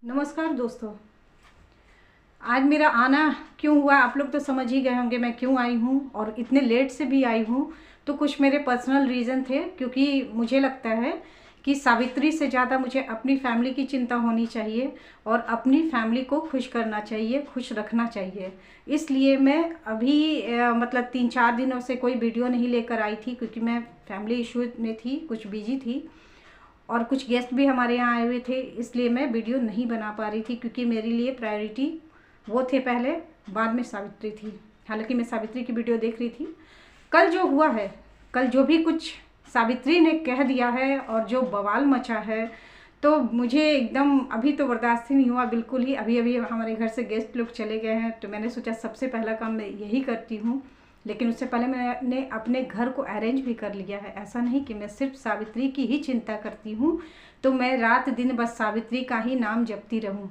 नमस्कार दोस्तों। आज मेरा आना क्यों हुआ आप लोग तो समझ ही गए होंगे मैं क्यों आई हूँ और इतने लेट से भी आई हूँ। तो कुछ मेरे पर्सनल रीज़न थे, क्योंकि मुझे लगता है कि सावित्री से ज़्यादा मुझे अपनी फैमिली की चिंता होनी चाहिए और अपनी फैमिली को खुश करना चाहिए, खुश रखना चाहिए। इसलिए मैं अभी मतलब 3-4 दिनों से कोई वीडियो नहीं लेकर आई थी, क्योंकि मैं फैमिली इशू में थी, कुछ बिजी थी और कुछ गेस्ट भी हमारे यहाँ आए हुए थे। इसलिए मैं वीडियो नहीं बना पा रही थी, क्योंकि मेरे लिए प्रायोरिटी वो थे पहले, बाद में सावित्री थी। हालांकि मैं सावित्री की वीडियो देख रही थी। कल जो हुआ है, कल जो भी कुछ सावित्री ने कह दिया है और जो बवाल मचा है, तो मुझे एकदम अभी तो बर्दाश्त ही नहीं हुआ बिल्कुल ही। अभी अभी हमारे घर से गेस्ट लोग चले गए हैं, तो मैंने सोचा सबसे पहला काम मैं यही करती हूँ। लेकिन उससे पहले मैंने अपने घर को अरेंज भी कर लिया है। ऐसा नहीं कि मैं सिर्फ सावित्री की ही चिंता करती हूँ, तो मैं रात दिन बस सावित्री का ही नाम जपती रहूँ,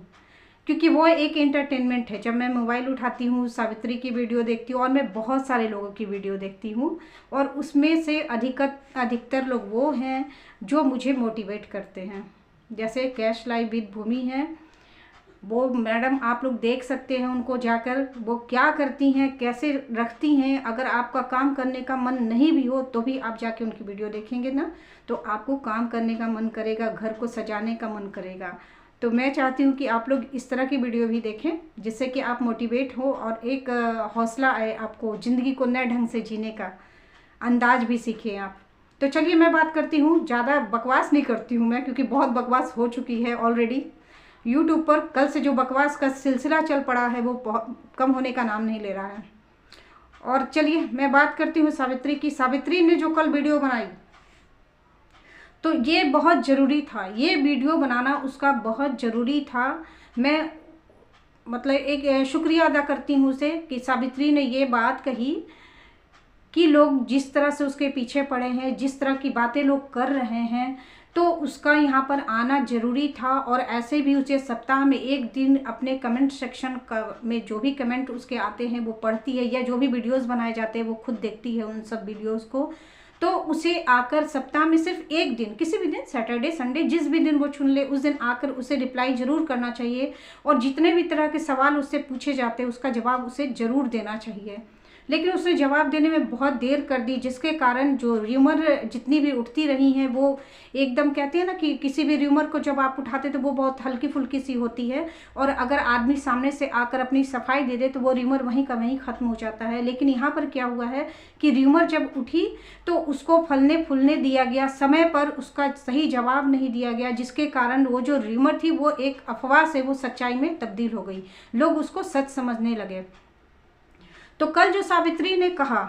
क्योंकि वो एक एंटरटेनमेंट है। जब मैं मोबाइल उठाती हूँ, सावित्री की वीडियो देखती हूँ, और मैं बहुत सारे लोगों की वीडियो देखती हूँ, और उसमें से अधिकतर लोग वो हैं जो मुझे मोटिवेट करते हैं। जैसे कैश लाइव विद भूमि है, वो मैडम आप लोग देख सकते हैं उनको जाकर, वो क्या करती हैं, कैसे रखती हैं। अगर आपका काम करने का मन नहीं भी हो तो भी आप जाके उनकी वीडियो देखेंगे ना, तो आपको काम करने का मन करेगा, घर को सजाने का मन करेगा। तो मैं चाहती हूँ कि आप लोग इस तरह की वीडियो भी देखें, जिससे कि आप मोटिवेट हो और एक हौसला आए आपको, ज़िंदगी को नए ढंग से जीने का अंदाज भी सीखें आप। तो चलिए मैं बात करती हूँ, ज़्यादा बकवास नहीं करती हूँ मैं, क्योंकि बहुत बकवास हो चुकी है ऑलरेडी। यूट्यूब पर कल से जो बकवास का सिलसिला चल पड़ा है वो बहुत कम होने का नाम नहीं ले रहा है। और चलिए मैं बात करती हूँ सावित्री की। सावित्री ने जो कल वीडियो बनाई, तो ये बहुत ज़रूरी था, ये वीडियो बनाना उसका बहुत ज़रूरी था। मैं मतलब एक शुक्रिया अदा करती हूँ उसे कि सावित्री ने ये बात कही कि लोग जिस तरह से उसके पीछे पड़े हैं, जिस तरह की बातें लोग कर रहे हैं, तो उसका यहाँ पर आना ज़रूरी था। और ऐसे भी उसे सप्ताह में एक दिन अपने कमेंट सेक्शन में जो भी कमेंट उसके आते हैं वो पढ़ती है, या जो भी वीडियोस बनाए जाते हैं वो खुद देखती है उन सब वीडियोस को। तो उसे आकर सप्ताह में सिर्फ एक दिन, किसी भी दिन, सैटरडे संडे जिस भी दिन वो चुन ले, उस दिन आकर उसे रिप्लाई ज़रूर करना चाहिए। और जितने भी तरह के सवाल उससे पूछे जाते हैं उसका जवाब उसे ज़रूर देना चाहिए। लेकिन उसने जवाब देने में बहुत देर कर दी, जिसके कारण जो र्यूमर जितनी भी उठती रही हैं वो एकदम, कहते हैं ना कि किसी भी र्यूमर को जब आप उठाते तो वो बहुत हल्की फुल्की सी होती है, और अगर आदमी सामने से आकर अपनी सफाई दे दे तो वो र्यूमर वहीं का वहीं ख़त्म हो जाता है। लेकिन यहाँ पर क्या हुआ है कि र्यूमर जब उठी तो उसको फलने फूलने दिया गया, समय पर उसका सही जवाब नहीं दिया गया, जिसके कारण वो जो र्यूमर थी वो एक अफवाह से वो सच्चाई में तब्दील हो गई, लोग उसको सच समझने लगे। तो कल जो सावित्री ने कहा,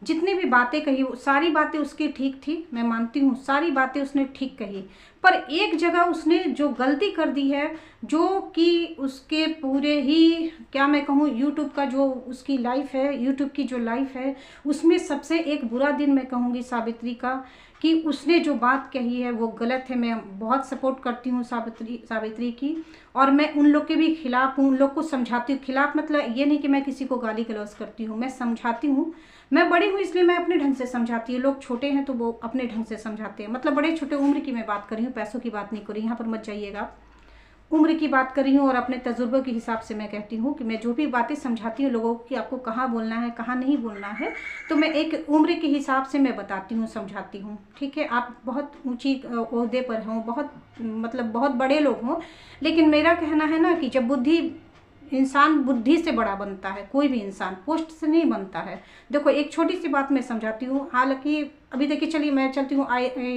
जितनी भी बातें कही, सारी बातें उसकी ठीक थी, मैं मानती हूँ सारी बातें उसने ठीक कही। पर एक जगह उसने जो गलती कर दी है, जो कि उसके पूरे ही, क्या मैं कहूँ, यूट्यूब का जो उसकी लाइफ है, यूट्यूब की जो लाइफ है, उसमें सबसे एक बुरा दिन मैं कहूँगी सावित्री का, कि उसने जो बात कही है वो गलत है। मैं बहुत सपोर्ट करती हूँ सावित्री की, और मैं उन लोग के भी खिलाफ हूँ, उन लोग को समझाती हूँ। खिलाफ मतलब ये नहीं कि मैं किसी को गाली गलौज करती हूँ, मैं समझाती हूँ। मैं बड़ी हूँ इसलिए मैं अपने ढंग से समझाती हूँ, लोग छोटे हैं तो वो अपने ढंग से समझाते हैं। मतलब बड़े छोटे उम्र की मैं बात कर रही हूँ, पैसों की बात नहीं कर रही, यहाँ पर मत जाइएगा। उम्र की बात कर रही हूँ और अपने तजुर्बे के हिसाब से मैं कहती हूँ कि मैं जो भी बातें समझाती हूँ लोगों की, आपको कहाँ बोलना है कहाँ नहीं बोलना है, तो मैं एक उम्र के हिसाब से मैं बताती हूँ, समझाती हूँ। ठीक है, आप बहुत ऊंची ओहदे पर हों, बहुत मतलब बहुत बड़े लोग हों, लेकिन मेरा कहना है ना कि जब इंसान बुद्धि से बड़ा बनता है, कोई भी इंसान पोस्ट से नहीं बनता है। देखो एक छोटी सी बात मैं समझाती हूँ, हालांकि अभी देखिए, चलिए मैं चलती हूँ,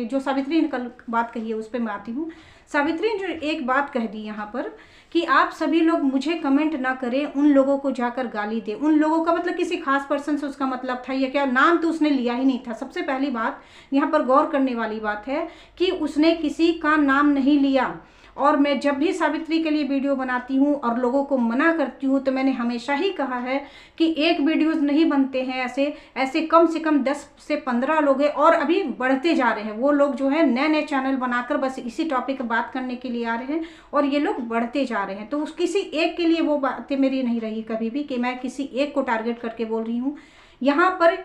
जो सावित्री ने कल बात कही है उस पर मैं आती हूँ। सावित्री ने जो एक बात कह दी यहाँ पर कि आप सभी लोग मुझे कमेंट ना करें, उन लोगों को जाकर गाली दे। उन लोगों का मतलब किसी खास पर्सन से उसका मतलब था या क्या? नाम तो उसने लिया ही नहीं था। सबसे पहली बात यहाँ पर गौर करने वाली बात है कि उसने किसी का नाम नहीं लिया। और मैं जब भी सावित्री के लिए वीडियो बनाती हूँ और लोगों को मना करती हूँ, तो मैंने हमेशा ही कहा है कि एक वीडियोज़ नहीं बनते हैं ऐसे ऐसे, कम से कम 10 से 15 लोग हैं, और अभी बढ़ते जा रहे हैं। वो लोग जो है नए नए चैनल बनाकर बस इसी टॉपिक पर बात करने के लिए आ रहे हैं, और ये लोग बढ़ते जा रहे हैं। तो उस किसी एक के लिए वो बातें मेरी नहीं रही कभी भी कि मैं किसी एक को टारगेट करके बोल रही हूँ। यहाँ पर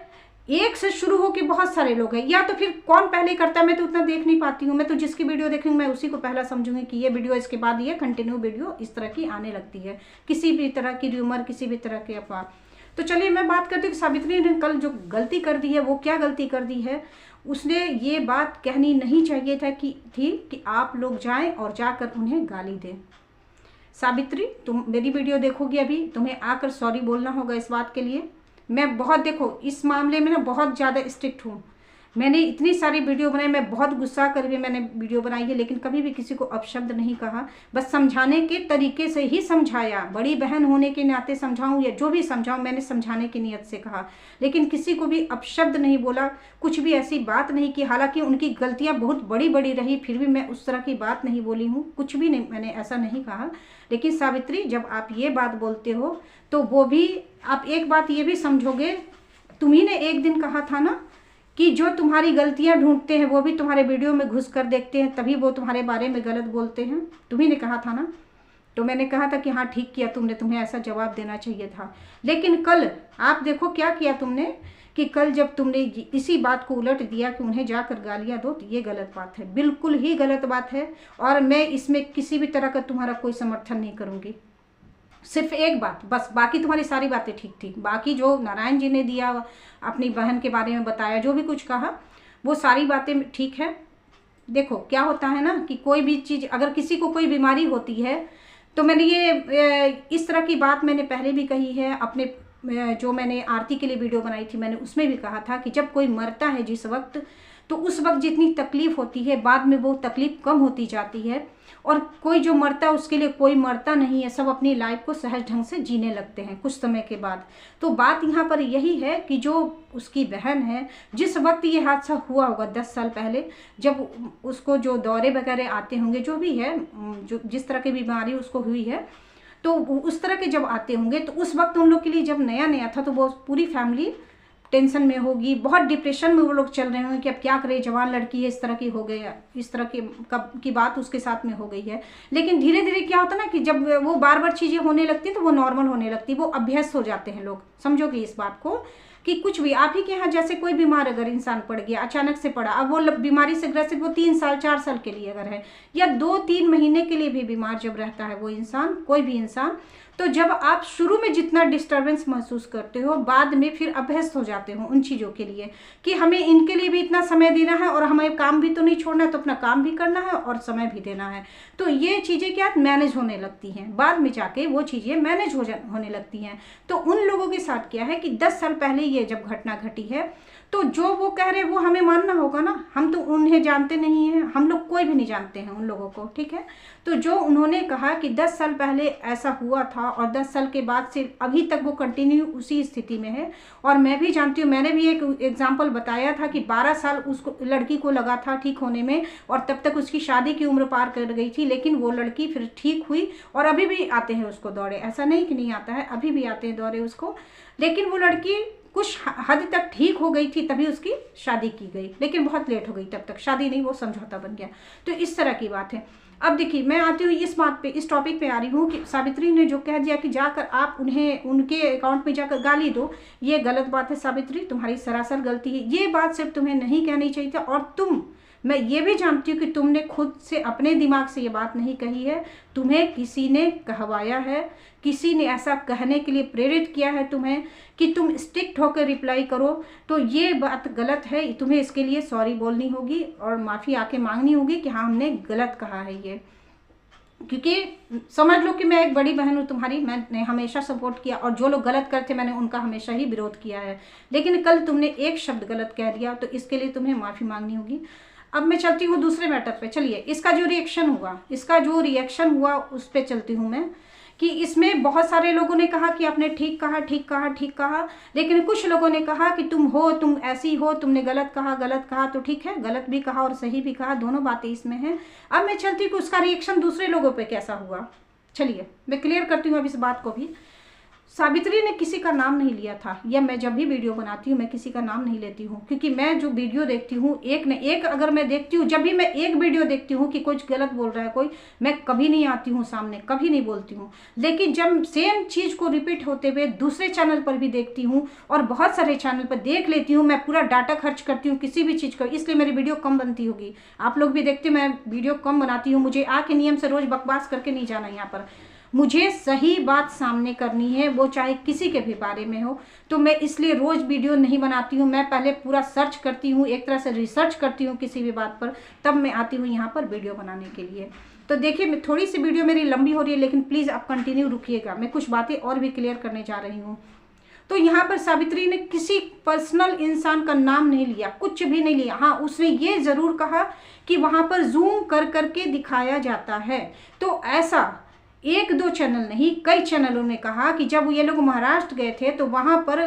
एक से शुरू होके बहुत सारे लोग हैं, या तो फिर कौन पहले करता है मैं तो उतना देख नहीं पाती हूँ। मैं तो जिसकी वीडियो देखूँगी मैं उसी को पहला समझूंगी कि ये वीडियो, इसके बाद ये कंटिन्यू वीडियो इस तरह की आने लगती है, किसी भी तरह की र्यूमर, किसी भी तरह के अफवाह। तो चलिए मैं बात करती हूँ कि सावित्री ने कल जो गलती कर दी है वो क्या गलती कर दी है। उसने ये बात कहनी नहीं चाहिए था कि आप लोग जाएं और जाकर उन्हें गाली दें। सावित्री, तुम मेरी वीडियो देखोगी अभी, तुम्हें आकर सॉरी बोलना होगा इस बात के लिए। मैं बहुत, देखो इस मामले में ना बहुत ज़्यादा स्ट्रिक्ट हूँ। मैंने इतनी सारी वीडियो बनाई, मैं बहुत गुस्सा कर भी मैंने वीडियो बनाई है, लेकिन कभी भी किसी को अपशब्द नहीं कहा, बस समझाने के तरीके से ही समझाया। बड़ी बहन होने के नाते समझाऊं या जो भी समझाऊं, मैंने समझाने की नियत से कहा, लेकिन किसी को भी अपशब्द नहीं बोला, कुछ भी ऐसी बात नहीं की। हालांकि उनकी गलतियां बहुत बड़ी बड़ी रही, फिर भी मैं उस तरह की बात नहीं बोली हूँ, कुछ भी नहीं, मैंने ऐसा नहीं कहा। लेकिन सावित्री, जब आप ये बात बोलते हो तो वो भी आप एक बात ये भी समझोगे, तुम्ही ने एक दिन कहा था ना कि जो तुम्हारी गलतियां ढूंढते हैं वो भी तुम्हारे वीडियो में घुस कर देखते हैं, तभी वो तुम्हारे बारे में गलत बोलते हैं। तुम्ही ने कहा था ना, तो मैंने कहा था कि हाँ ठीक किया तुमने, तुम्हें ऐसा जवाब देना चाहिए था। लेकिन कल आप देखो क्या किया तुमने, कि कल जब तुमने इसी बात को उलट दिया कि उन्हें जाकर गालियां दो, तो ये गलत बात है, बिल्कुल ही गलत बात है। और मैं इसमें किसी भी तरह का तुम्हारा कोई समर्थन नहीं करूँगी। सिर्फ एक बात बस, बाकी तुम्हारी सारी बातें ठीक थी, बाकी जो नारायण जी ने दिया, अपनी बहन के बारे में बताया, जो भी कुछ कहा, वो सारी बातें ठीक है। देखो क्या होता है ना कि कोई भी चीज़, अगर किसी को कोई बीमारी होती है, तो मैंने ये इस तरह की बात मैंने पहले भी कही है, अपने जो मैंने आरती के लिए वीडियो बनाई थी मैंने उसमें भी कहा था कि जब कोई मरता है जिस वक्त, तो उस वक्त जितनी तकलीफ होती है बाद में वो तकलीफ कम होती जाती है। और कोई जो मरता है उसके लिए कोई मरता नहीं है, सब अपनी लाइफ को सहज ढंग से जीने लगते हैं कुछ समय के बाद। तो बात यहाँ पर यही है कि जो उसकी बहन है, जिस वक्त ये हादसा हुआ होगा 10 साल पहले, जब उसको जो दौरे वगैरह आते होंगे, जो भी है, जो जिस तरह की बीमारी उसको हुई है, तो उस तरह के जब आते होंगे, तो उस वक्त उन लोग के लिए जब नया नया था, तो वो पूरी फैमिली टेंशन में होगी, बहुत डिप्रेशन में वो लोग चल रहे होंगे कि अब क्या करें, जवान लड़की है, इस तरह की हो गई, इस तरह की बात उसके साथ में हो गई है। लेकिन धीरे धीरे क्या होता है ना कि जब वो बार बार चीज़ें होने लगती हैं तो वो नॉर्मल होने लगती है, वो अभ्यस्त हो जाते हैं लोग। समझोगे इस बात को कि कुछ भी आप ही के यहाँ जैसे कोई बीमार अगर इंसान पड़ गया, अचानक से पड़ा, अब वो बीमारी से ग्रसित, वो 3 साल 4 साल के लिए अगर है, या 2-3 महीने के लिए भी बीमार जब रहता है वो इंसान, कोई भी इंसान, तो जब आप शुरू में जितना डिस्टर्बेंस महसूस करते हो, बाद में फिर अभ्यस्त हो जाते हो उन चीज़ों के लिए कि हमें इनके लिए भी इतना समय देना है और हमें काम भी तो नहीं छोड़ना है, तो अपना काम भी करना है और समय भी देना है। तो ये चीज़ें क्या मैनेज होने लगती हैं, बाद में जाके वो चीज़ें मैनेज होने लगती हैं। तो उन लोगों के साथ क्या है कि 10 साल पहले ये जब घटना घटी है, तो जो वो कह रहे हैं वो हमें मानना होगा ना, हम तो उन्हें जानते नहीं हैं, हम लोग कोई भी नहीं जानते हैं उन लोगों को, ठीक है। तो जो उन्होंने कहा कि 10 साल पहले ऐसा हुआ था और 10 साल के बाद से अभी तक वो कंटिन्यू उसी स्थिति में है, और मैं भी जानती हूँ, मैंने भी एक एग्जाम्पल बताया था कि 12 साल उसको लड़की को लगा था ठीक होने में, और तब तक उसकी शादी की उम्र पार कर गई थी, लेकिन वो लड़की फिर ठीक हुई और अभी भी आते हैं उसको दौरे, ऐसा नहीं कि नहीं आता है, अभी भी आते हैं दौरे उसको। लेकिन वो लड़की कुछ हद तक ठीक हो गई थी, तभी उसकी शादी की गई, लेकिन बहुत लेट हो गई, तब तक शादी नहीं, वो समझौता बन गया। तो इस तरह की बात है। अब देखिए मैं आती हूँ इस बात पे, इस टॉपिक पे आ रही हूँ कि सावित्री ने जो कह दिया कि जाकर आप उन्हें उनके अकाउंट में जाकर गाली दो, ये गलत बात है सावित्री, तुम्हारी सरासर गलती है। ये बात सिर्फ तुम्हें नहीं कहनी चाहिए था, और मैं ये भी जानती हूँ कि तुमने खुद से अपने दिमाग से ये बात नहीं कही है, तुम्हें किसी ने कहवाया है, किसी ने ऐसा कहने के लिए प्रेरित किया है तुम्हें कि तुम स्ट्रिक्ट होकर रिप्लाई करो। तो ये बात गलत है, तुम्हें इसके लिए सॉरी बोलनी होगी और माफ़ी आके मांगनी होगी कि हाँ हमने गलत कहा है ये। क्योंकि समझ लो कि मैं एक बड़ी बहन हूँ तुम्हारी, मैंने हमेशा सपोर्ट किया, और जो लोग गलत करते मैंने उनका हमेशा ही विरोध किया है। लेकिन कल तुमने एक शब्द गलत कह दिया, तो इसके लिए तुम्हें माफ़ी मांगनी होगी। अब मैं चलती हूँ दूसरे मैटर पे। चलिए इसका जो रिएक्शन हुआ उस पर चलती हूँ मैं, कि इसमें बहुत सारे लोगों ने कहा कि आपने ठीक कहा, लेकिन कुछ लोगों ने कहा कि तुम ऐसी हो, तुमने गलत कहा। तो ठीक है, गलत भी कहा और सही भी कहा, दोनों बातें इसमें हैं। अब मैं चलती हूँ कि उसका रिएक्शन दूसरे लोगों पे कैसा हुआ। चलिए मैं क्लियर करती हूँ अब इस बात को भी। सावित्री ने किसी का नाम नहीं लिया था, या मैं जब भी वीडियो बनाती हूँ मैं किसी का नाम नहीं लेती हूँ, क्योंकि मैं जो वीडियो देखती हूँ एक न एक अगर मैं देखती हूँ, जब भी मैं एक वीडियो देखती हूँ कि कुछ गलत बोल रहा है कोई, मैं कभी नहीं आती हूँ सामने, कभी नहीं बोलती हूँ। लेकिन जब सेम चीज़ को रिपीट होते हुए दूसरे चैनल पर भी देखती हूँ और बहुत सारे चैनल पर देख लेती हूँ, मैं पूरा डाटा खर्च करती हूँ किसी भी चीज़ का, इसलिए मेरी वीडियो कम बनती होगी। आप लोग भी देखते मैं वीडियो कम बनाती हूँ, मुझे आके नियम से रोज़ बकवास करके नहीं जाना यहाँ पर, मुझे सही बात सामने करनी है, वो चाहे किसी के भी बारे में हो। तो मैं इसलिए रोज़ वीडियो नहीं बनाती हूँ, मैं पहले पूरा सर्च करती हूँ, एक तरह से रिसर्च करती हूँ किसी भी बात पर, तब मैं आती हूँ यहाँ पर वीडियो बनाने के लिए। तो देखिए थोड़ी सी वीडियो मेरी लंबी हो रही है, लेकिन प्लीज़ आप कंटिन्यू रुकिएगा, मैं कुछ बातें और भी क्लियर करने जा रही हूँ। तो यहाँ पर सावित्री ने किसी पर्सनल इंसान का नाम नहीं लिया, कुछ भी नहीं लिया। हाँ, उसने ये ज़रूर कहा कि वहाँ पर जूम कर करके दिखाया जाता है, तो ऐसा एक दो चैनल नहीं कई चैनलों ने कहा कि जब ये लोग महाराष्ट्र गए थे तो वहाँ पर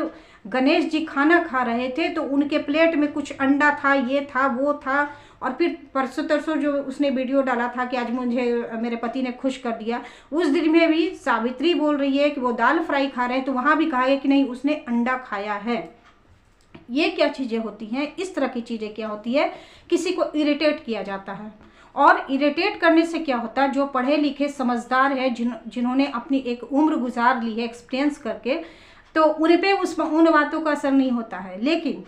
गणेश जी खाना खा रहे थे, तो उनके प्लेट में कुछ अंडा था, ये था, वो था। और फिर परसों तरसों जो उसने वीडियो डाला था कि आज मुझे मेरे पति ने खुश कर दिया, उस दिन में भी सावित्री बोल रही है कि वो दाल फ्राई खा रहे हैं, तो वहाँ भी कहा है कि नहीं उसने अंडा खाया है। ये क्या चीज़ें होती हैं, इस तरह की चीज़ें क्या होती है, किसी को इरिटेट किया जाता है। और इरिटेट करने से क्या होता है, जो पढ़े लिखे समझदार है, जिन्होंने अपनी एक उम्र गुजार ली है एक्सपीरियंस करके, तो उन पे उन बातों का असर नहीं होता है। लेकिन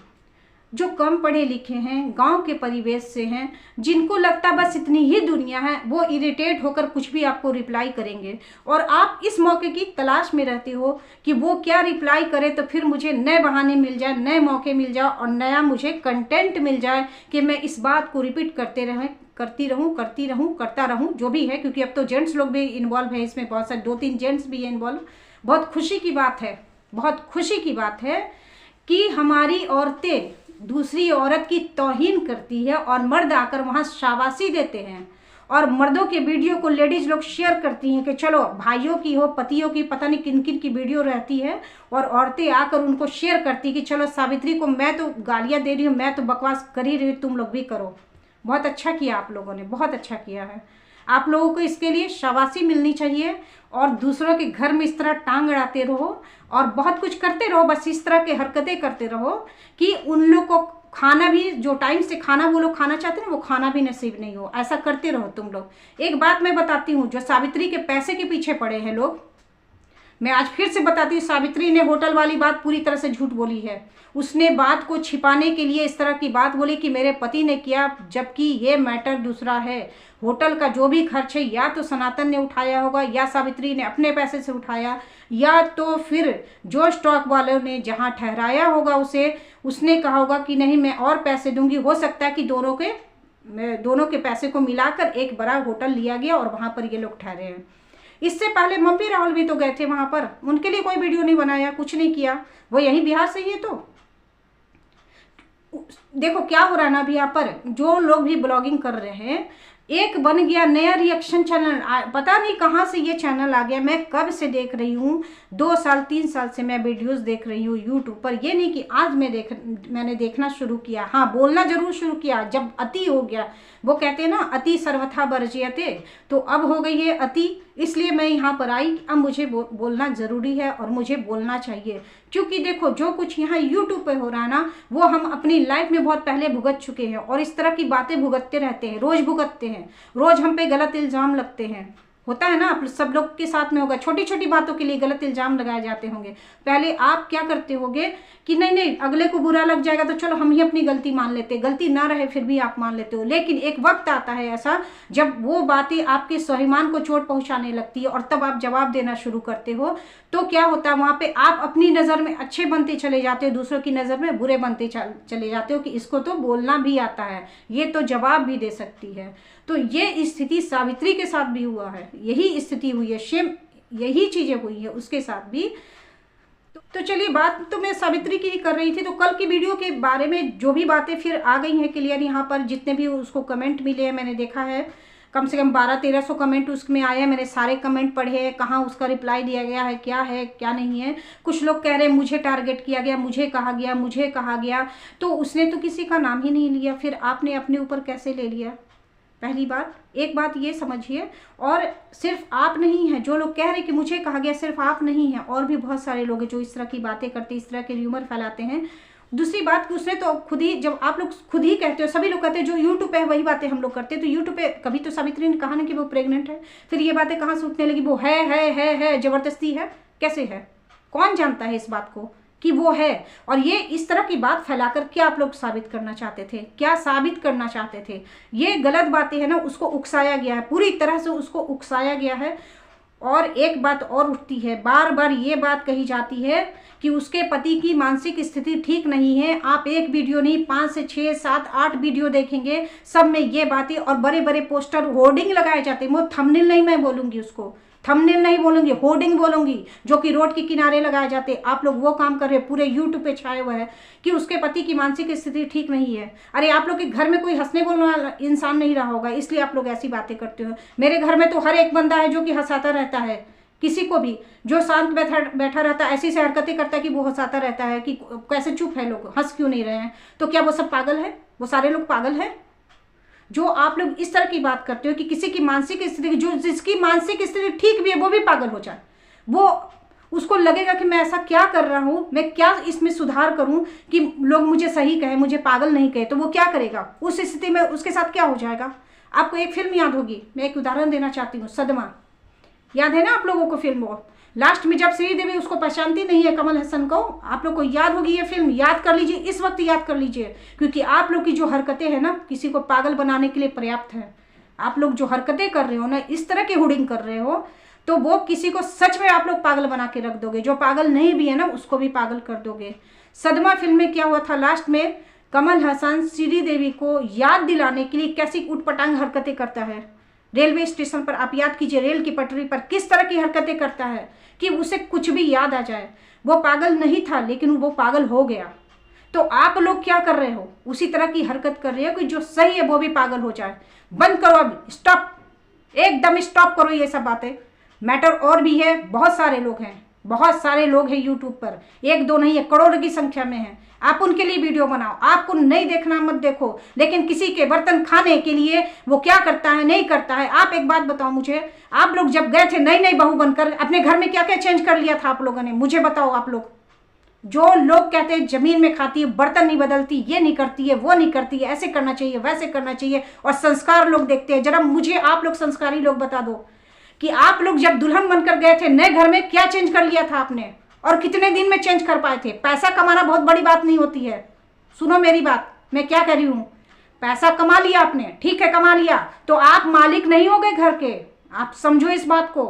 जो कम पढ़े लिखे हैं, गांव के परिवेश से हैं, जिनको लगता बस इतनी ही दुनिया है, वो इरिटेट होकर कुछ भी आपको रिप्लाई करेंगे, और आप इस मौके की तलाश में रहते हो कि वो क्या रिप्लाई करे, तो फिर मुझे नए बहाने मिल जाए, नए मौके मिल जाए और नया मुझे कंटेंट मिल जाए कि मैं इस बात को रिपीट करती रहूं, करता रहूं, जो भी है। क्योंकि अब तो जेंट्स लोग भी इन्वॉल्व है इसमें, बहुत सारे 2-3 जेंट्स भी है इन्वॉल्व। बहुत खुशी की बात है, बहुत खुशी की बात है कि हमारी औरतें दूसरी औरत की तौहीन करती है और मर्द आकर वहाँ शाबाशी देते हैं, और मर्दों के वीडियो को लेडीज़ लोग शेयर करती हैं कि चलो भाइयों की हो, पतियों की, पता नहीं किन किन की वीडियो रहती है, और औरतें आकर उनको शेयर करती कि चलो सावित्री को मैं तो गालियाँ दे रही हूँ, मैं तो बकवास कर ही रही हूँ, तुम लोग भी करो। बहुत अच्छा किया आप लोगों ने, बहुत अच्छा किया है। आप लोगों को इसके लिए शाबाशी मिलनी चाहिए, और दूसरों के घर में इस तरह टांग अड़ाते रहो और बहुत कुछ करते रहो, बस इस तरह के हरकतें करते रहो कि उन लोग को खाना भी, जो टाइम से खाना वो लोग खाना चाहते हैं वो खाना भी नसीब नहीं हो। ऐसा करते रहो तुम लोग। एक बात मैं बताती हूँ, जो सावित्री के पैसे के पीछे पड़े हैं लोग, मैं आज फिर से बताती हूँ, सावित्री ने होटल वाली बात पूरी तरह से झूठ बोली है। उसने बात को छिपाने के लिए इस तरह की बात बोली कि मेरे पति ने किया, जबकि ये मैटर दूसरा है। होटल का जो भी खर्च है या तो सनातन ने उठाया होगा, या सावित्री ने अपने पैसे से उठाया, या तो फिर जो स्टॉक वालों ने जहाँ ठहराया होगा उसने कहा होगा कि नहीं मैं और पैसे दूंगी। हो सकता है कि दोनों के पैसे को मिलाकर एक बड़ा होटल लिया गया और वहाँ पर ये लोग ठहरे हैं। इससे पहले मम्मी राहुल भी तो गए थे वहाँ पर, उनके लिए कोई वीडियो नहीं बनाया, कुछ नहीं किया, वो यहीं बिहार से ही है। तो देखो क्या हो रहा है ना अभी यहाँ पर, जो लोग भी ब्लॉगिंग कर रहे हैं, एक बन गया नया रिएक्शन चैनल, पता नहीं कहाँ से ये चैनल आ गया। मैं कब से देख रही हूँ, 2 साल 3 साल से मैं वीडियोस देख रही हूँ यूट्यूब पर। ये नहीं कि आज मैंने देखना शुरू किया, हाँ बोलना जरूर शुरू किया जब अति हो गया। वो कहते हैं ना अति सर्वथा वर्ज्यते, तो अब हो गई है अति, इसलिए मैं यहाँ पर आई। अब मुझे बोलना ज़रूरी है और मुझे बोलना चाहिए, क्योंकि देखो जो कुछ यहाँ यूट्यूब पे हो रहा है ना, वो हम अपनी लाइफ में बहुत पहले भुगत चुके हैं, और इस तरह की बातें भुगतते रहते हैं, रोज़ भुगतते हैं, रोज़ हम पे गलत इल्ज़ाम लगते हैं। होता है ना, आप सब लोग के साथ में होगा, छोटी छोटी बातों के लिए गलत इल्ज़ाम लगाए जाते होंगे। पहले आप क्या करते होगे कि नहीं अगले को बुरा लग जाएगा तो चलो हम ही अपनी गलती मान लेते, गलती ना रहे फिर भी आप मान लेते हो। लेकिन एक वक्त आता है ऐसा जब वो बातें आपके स्वाभिमान को चोट पहुंचाने लगती है, और तब आप जवाब देना शुरू करते हो। तो क्या होता है वहाँ पे आप अपनी नज़र में अच्छे बनते चले जाते हो, दूसरों की नज़र में बुरे बनते चले जाते हो कि इसको तो बोलना भी आता है, ये तो जवाब भी दे सकती है। तो ये स्थिति सावित्री के साथ भी हुआ है, यही स्थिति हुई है, सेम यही चीज़ें हुई है उसके साथ भी। तो चलिए, बात तो मैं सावित्री की ही कर रही थी। तो कल की वीडियो के बारे में जो भी बातें फिर आ गई हैं क्लियर, यहाँ पर जितने भी उसको कमेंट मिले हैं, मैंने देखा है कम से कम 1200-1300 कमेंट उसमें आए हैं। मैंने सारे कमेंट पढ़े हैं, कहाँ उसका रिप्लाई दिया गया है क्या नहीं है। कुछ लोग कह रहे हैं मुझे टारगेट किया गया, मुझे कहा गया, तो उसने तो किसी का नाम ही नहीं लिया, फिर आपने अपने ऊपर कैसे ले लिया? पहली बात, एक बात ये समझिए, और सिर्फ आप नहीं हैं जो लोग कह रहे कि मुझे कहा गया, सिर्फ आप नहीं हैं, और भी बहुत सारे लोग हैं जो इस तरह की बातें करते, इस तरह के र्यूमर फैलाते हैं। दूसरी बात कि उसने तो खुद ही, जब आप लोग खुद ही कहते हो, सभी लोग कहते हैं जो यूट्यूब पे है वही बातें हम लोग करते हैं, तो यूट्यूब पे कभी तो सावित्री ने कहा ना कि वो प्रेग्नेंट है, फिर ये बातें कहाँ से उठने लगी, वो है जबरदस्ती है, कैसे है, कौन जानता है इस बात को कि वो है। और ये इस तरह की बात फैलाकर क्या आप लोग साबित करना चाहते थे, क्या साबित करना चाहते थे? ये गलत बातें है ना, उसको उकसाया गया है, पूरी तरह से उसको उकसाया गया है। और एक बात और उठती है, बार बार ये बात कही जाती है कि उसके पति की मानसिक स्थिति ठीक नहीं है। आप एक वीडियो नहीं, 5 से 6, 7, 8 वीडियो देखेंगे, सब में ये बातें, और बड़े बड़े पोस्टर होर्डिंग लगाए जाते हैं। वो थंबनेल नहीं मैं बोलूँगी, उसको थंबनेल नहीं बोलूँगी, होर्डिंग बोलूँगी, जो कि रोड के किनारे लगाए जाते हैं। आप लोग वो काम कर रहे हैं, पूरे यूट्यूब पे छाए हुए हैं कि उसके पति की मानसिक स्थिति ठीक नहीं है। अरे आप लोग के घर में कोई हंसने बोलने वाला इंसान नहीं रहा होगा, इसलिए आप लोग ऐसी बातें करते हो। मेरे घर में तो हर एक बंदा है जो कि हंसाता रहता है, किसी को भी जो शांत बैठा रहता है, ऐसी से हरकतें करता है कि वो हंसाता रहता है कि कैसे चुप है लोग, हंस क्यों नहीं रहे हैं? तो क्या वो सब पागल है? वो सारे लोग पागल हैं? जो आप लोग इस तरह की बात करते हो कि किसी की मानसिक स्थिति, जो जिसकी मानसिक स्थिति ठीक भी है वो भी पागल हो जाए, वो उसको लगेगा कि मैं ऐसा क्या कर रहा हूँ, मैं क्या इसमें सुधार करूँ कि लोग मुझे सही कहें, मुझे पागल नहीं कहे, तो वो क्या करेगा? उस स्थिति में उसके साथ क्या हो जाएगा? आपको एक फिल्म याद होगी, मैं एक उदाहरण देना चाहती हूँ, सदमा, याद है ना आप लोगों को फिल्म? वो लास्ट में जब श्रीदेवी उसको पहचानती नहीं है कमल हसन को, आप लोग को याद होगी ये फिल्म, याद कर लीजिए, इस वक्त याद कर लीजिए, क्योंकि आप लोग की जो हरकतें हैं ना, किसी को पागल बनाने के लिए पर्याप्त है। आप लोग जो हरकतें कर रहे हो ना, इस तरह की हुडिंग कर रहे हो, तो वो किसी को सच में आप लोग पागल बना के रख दोगे, जो पागल नहीं भी है ना उसको भी पागल कर दोगे। सदमा फिल्म में क्या हुआ था, लास्ट में कमल हसन श्रीदेवी को याद दिलाने के लिए कैसी उटपटांग हरकतें करता है। रेलवे स्टेशन पर आप याद कीजिए, रेल की पटरी पर किस तरह की हरकतें करता है कि उसे कुछ भी याद आ जाए। वो पागल नहीं था, लेकिन वो पागल हो गया। तो आप लोग क्या कर रहे हो? उसी तरह की हरकत कर रहे हो कि जो सही है वो भी पागल हो जाए। बंद करो, अब स्टॉप, एकदम स्टॉप करो ये सब बातें। मैटर और भी है, बहुत सारे लोग हैं, बहुत सारे लोग हैं यूट्यूब पर, एक दो नहीं है, करोड़ों की संख्या में है। आप उनके लिए वीडियो बनाओ, आपको नहीं देखना मत देखो, लेकिन किसी के बर्तन खाने के लिए वो क्या करता है नहीं करता है। आप एक बात बताओ मुझे, आप लोग जब गए थे नई नई बहू बनकर, अपने घर में क्या क्या चेंज कर लिया था आप लोगों ने? मुझे बताओ। आप लोग जो लोग कहते हैं जमीन में खाती है, बर्तन नहीं बदलती, ये नहीं करती है, वो नहीं करती है, ऐसे करना चाहिए, वैसे करना चाहिए, और संस्कार लोग देखते हैं। जरा मुझे आप लोग संस्कारी लोग बता दो कि आप लोग जब दुल्हन बनकर गए थे नए घर में, क्या चेंज कर लिया था आपने, और कितने दिन में चेंज कर पाए थे? पैसा कमाना बहुत बड़ी बात नहीं होती है। सुनो मेरी बात, मैं क्या कह रही हूँ। पैसा कमा लिया आपने, ठीक है, कमा लिया, तो आप मालिक नहीं हो गए घर के। आप समझो इस बात को।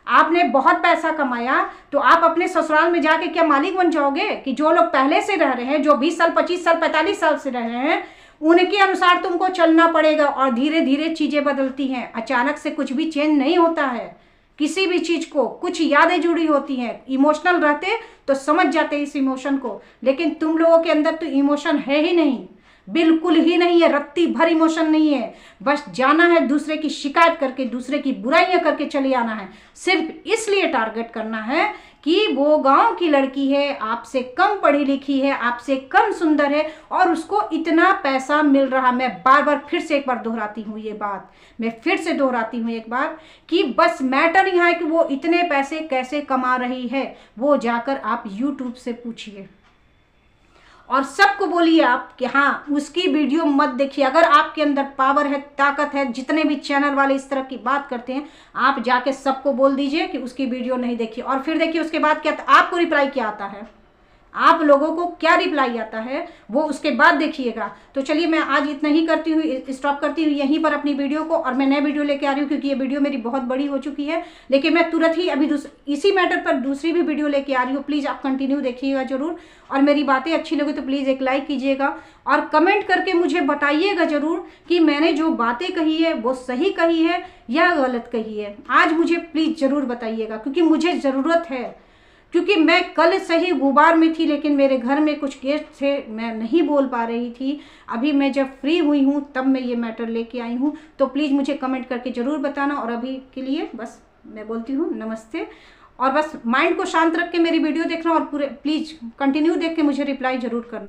आपने बहुत पैसा कमाया, तो आप अपने ससुराल में जाके क्या मालिक बन जाओगे? कि जो लोग पहले से रह रहे हैं, जो 20 साल, 25 साल, 45 साल से रह रहे हैं, उनके अनुसार तुमको चलना पड़ेगा। और धीरे धीरे चीजें बदलती हैं, अचानक से कुछ भी चेंज नहीं होता है। किसी भी चीज को कुछ यादें जुड़ी होती हैं। इमोशनल रहते तो समझ जाते इस इमोशन को, लेकिन तुम लोगों के अंदर तो इमोशन है ही नहीं, बिल्कुल ही नहीं है, रत्ती भर इमोशन नहीं है। बस जाना है दूसरे की शिकायत करके, दूसरे की बुराइयां करके चले आना है। सिर्फ इसलिए टारगेट करना है कि वो गांव की लड़की है, आपसे कम पढ़ी लिखी है, आपसे कम सुंदर है, और उसको इतना पैसा मिल रहा। मैं बार बार फिर से एक बार दोहराती हूँ ये बात, मैं फिर से दोहराती हूँ एक बार, कि बस मैटर यहाँ है कि वो इतने पैसे कैसे कमा रही है। वो जाकर आप यूट्यूब से पूछिए और सबको बोलिए आप कि हाँ, उसकी वीडियो मत देखिए। अगर आपके अंदर पावर है, ताकत है, जितने भी चैनल वाले इस तरह की बात करते हैं, आप जाके सबको बोल दीजिए कि उसकी वीडियो नहीं देखिए। और फिर देखिए उसके बाद क्या आपको रिप्लाई क्या आता है, आप लोगों को क्या रिप्लाई आता है, वो उसके बाद देखिएगा। तो चलिए मैं आज इतना ही करती हूँ, स्टॉप करती हूँ यहीं पर अपनी वीडियो को, और मैं नए वीडियो लेके आ रही हूँ, क्योंकि ये वीडियो मेरी बहुत बड़ी हो चुकी है। लेकिन मैं तुरंत ही अभी इसी मैटर पर दूसरी भी वीडियो लेके आ रही हूँ। प्लीज़ आप कंटिन्यू देखिएगा जरूर, और मेरी बातें अच्छी लगे तो प्लीज़ एक लाइक कीजिएगा, और कमेंट करके मुझे बताइएगा जरूर कि मैंने जो बातें कही है वो सही कही है या गलत कही है। आज मुझे प्लीज़ ज़रूर बताइएगा, क्योंकि मुझे ज़रूरत है। क्योंकि मैं कल सही गुबार में थी, लेकिन मेरे घर में कुछ गेस्ट थे, मैं नहीं बोल पा रही थी। अभी मैं जब फ्री हुई हूँ तब मैं ये मैटर लेके आई हूँ। तो प्लीज़ मुझे कमेंट करके ज़रूर बताना। और अभी के लिए बस मैं बोलती हूँ नमस्ते, और बस माइंड को शांत रख के मेरी वीडियो देखना, और पूरे प्लीज़ कंटिन्यू देख के मुझे रिप्लाई ज़रूर करना।